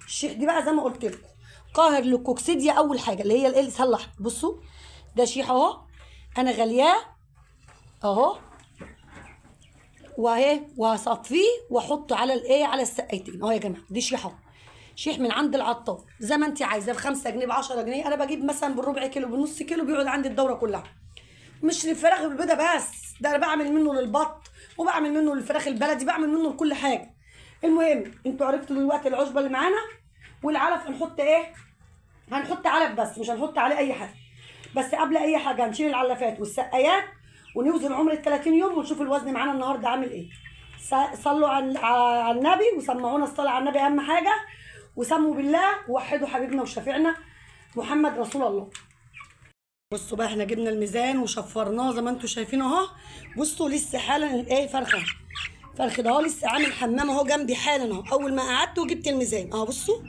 الشيح دي بقى زي ما قلت لكم قاهر للكوكسيديا اول حاجه اللي هي الايه صلح. بصوا ده شيح اهو انا غلياه اهو، واهي وهصفيه واحطه على الايه على السقايتين اهو يا جماعه. دي شيح اهو، شيح من عند العطار زي ما انت عايزاه ب 5 جنيه ب 10 جنيه. انا بجيب مثلا بالربع كيلو بالنص كيلو بيقعد عندي الدوره كلها. مش للفراخ البيضه بس، ده انا بعمل منه للبط وبعمل منه للفراخ البلدي، بعمل منه لكل حاجه. المهم انتوا عرفتوا دلوقتي العشبه اللي معانا والعلف. هنحط ايه؟ هنحط علف بس مش هنحط عليه اي حاجه. بس قبل اي حاجه هنشيل العلافات والسقايات ونوزن عمر ال 30 يوم ونشوف الوزن معانا النهارده عامل ايه. صلوا على النبي وسمعونا الصلاه على النبي اهم حاجه، وسموا بالله ووحدوا حبيبنا وشفيعنا محمد رسول الله. بصوا بقى احنا جبنا الميزان وشفرناه زي ما انتم شايفين اهو. بصوا لسه حالا ايه فرخه ده اهو لسه عامل حمام اهو جنبي حالا اهو. اول ما قعدت وجبت الميزان اهو بصوا